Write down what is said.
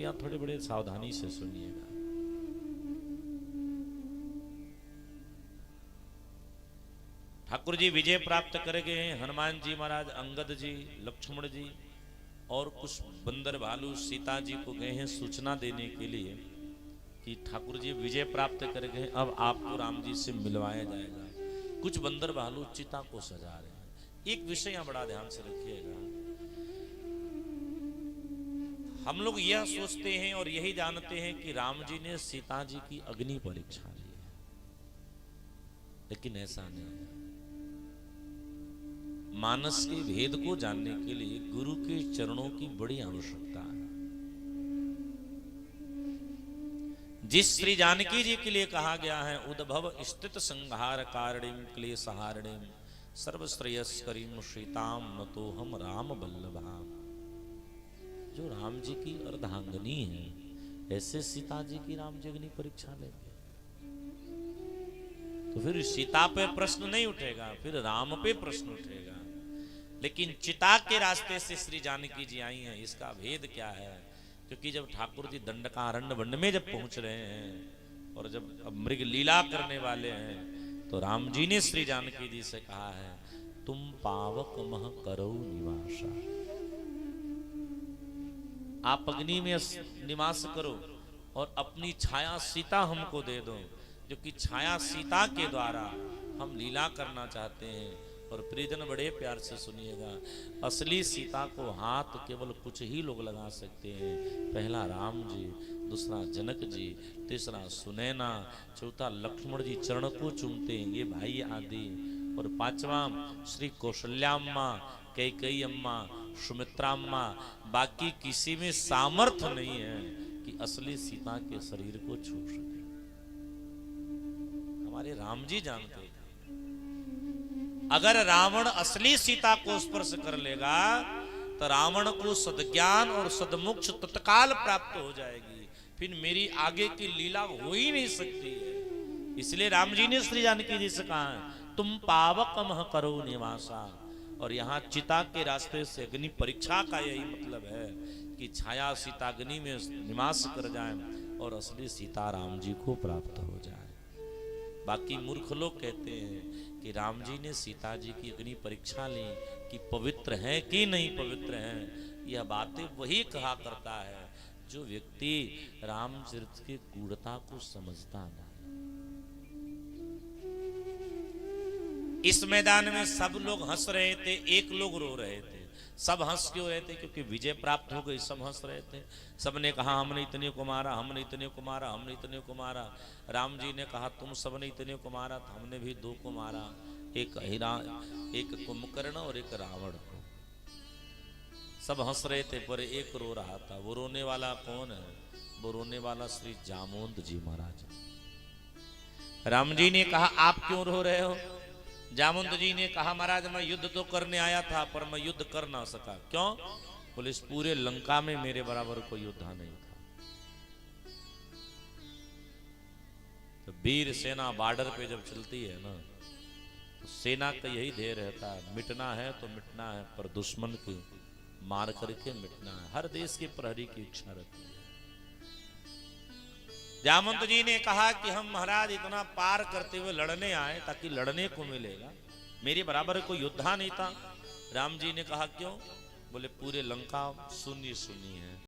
यहाँ थोड़े बड़े सावधानी से सुनिएगा। ठाकुर जी विजय प्राप्त कर गए। हनुमान जी महाराज, अंगद जी, लक्ष्मण जी और कुछ बंदर भालू सीता जी को गए हैं सूचना देने के लिए कि ठाकुर जी विजय प्राप्त कर गए, अब आपको राम जी से मिलवाया जाएगा। कुछ बंदर भालू चिता को सजा रहे हैं। एक विषय यहां बड़ा ध्यान से रखिएगा, हम लोग यह सोचते हैं और यही जानते हैं कि राम जी ने सीता जी की अग्नि परीक्षा ली है, लेकिन ऐसा नहीं है। मानस के भेद को जानने के लिए गुरु के चरणों की बड़ी आवश्यकता है। जिस श्री जानकी जी के लिए कहा गया है उद्भव स्थित संहार कारणिम क्लेशहारिणीम सर्वश्रेयस्करीम सीताम नतो हम राम बल्लभाम। जो राम जी की अर्धांगनी है, ऐसे सीता जी की राम जी अग्नि परीक्षा लेंगे तो फिर सीता पे प्रश्न नहीं उठेगा, फिर राम पे प्रश्न उठेगा। लेकिन चिता के रास्ते से श्री जानकी जी आई हैं, इसका भेद क्या है? क्योंकि जब ठाकुर जी दंडकारण्य वन में जब पहुंच रहे हैं और जब अब मृग लीला करने वाले हैं, तो राम जी ने श्री जानकी जी से कहा है तुम पावक मह करो निवासा, आप अग्नि में निवास करो और अपनी छाया सीता हमको दे दो, क्योंकि छाया सीता के द्वारा हम लीला करना चाहते हैं। और प्रियजन बड़े प्यार से सुनिएगा, असली सीता को हाथ केवल कुछ ही लोग लगा सकते हैं। पहला राम जी, दूसरा जनक जी, तीसरा सुनैना, चौथा लक्ष्मण जी चरण को चूमते हैं, ये भाई आदि, और पांचवा श्री कौशल्याम्मा, कैकेयी अम्मा, सुमित्रा अम्मा। बाकी किसी में सामर्थ्य नहीं है कि असली सीता के शरीर को छू सके। हमारे राम जी जानते हैं, अगर रावण असली सीता को स्पर्श कर लेगा तो रावण को सद्ज्ञान और सद्मोक्ष तत्काल प्राप्त हो जाएगी, फिर मेरी आगे की लीला हो ही नहीं सकती है। इसलिए राम जी ने श्री जानकी जी से कहा है तुम पावक मह करो निवासा। और यहाँ चिता के रास्ते से अग्नि परीक्षा का यही मतलब है कि छाया सीता अग्नि में निवास कर जाए और असली सीता राम जी को प्राप्त हो जाए। बाकी मूर्ख लोग कहते हैं कि राम जी ने सीता जी की अग्नि परीक्षा ली कि पवित्र हैं कि नहीं पवित्र हैं। यह बातें वही कहा करता है जो व्यक्ति रामचरित की गूढ़ता को समझता नहीं। इस मैदान में सब लोग हंस रहे थे, एक लोग रो रहे थे। सब हंस क्यों रहे थे? क्योंकि विजय प्राप्त हो गई, सब हंस रहे थे। सबने कहा हमने इतने को मारा, हमने इतने को मारा, हमने इतने को मारा। राम जी ने कहा तुम सबने इतने को मारा, तो हमने भी दो को मारा, एक एक कुंभकर्ण और एक रावण को। सब हंस रहे थे पर एक रो रहा था। वो रोने वाला कौन है? वो रोने वाला श्री जामोद जी महाराज। राम जी ने कहा आप क्यों रो रहे हो? जामुंद जी ने कहा महाराज मैं युद्ध तो करने आया था पर मैं युद्ध कर ना सका। क्यों? बोले इस पूरे लंका में मेरे बराबर कोई योद्धा नहीं था। तो वीर सेना बॉर्डर पे जब चलती है ना, तो सेना का यही ध्येय रहता है मिटना है तो मिटना है, पर दुश्मन को मार करके मिटना है। हर देश के प्रहरी की इच्छा रहती है। जामवंत जी ने कहा कि हम महाराज इतना पार करते हुए लड़ने आए ताकि लड़ने को मिलेगा, मेरे बराबर कोई योद्धा नहीं था। राम जी ने कहा क्यों? बोले पूरे लंका सुनी सुनी है,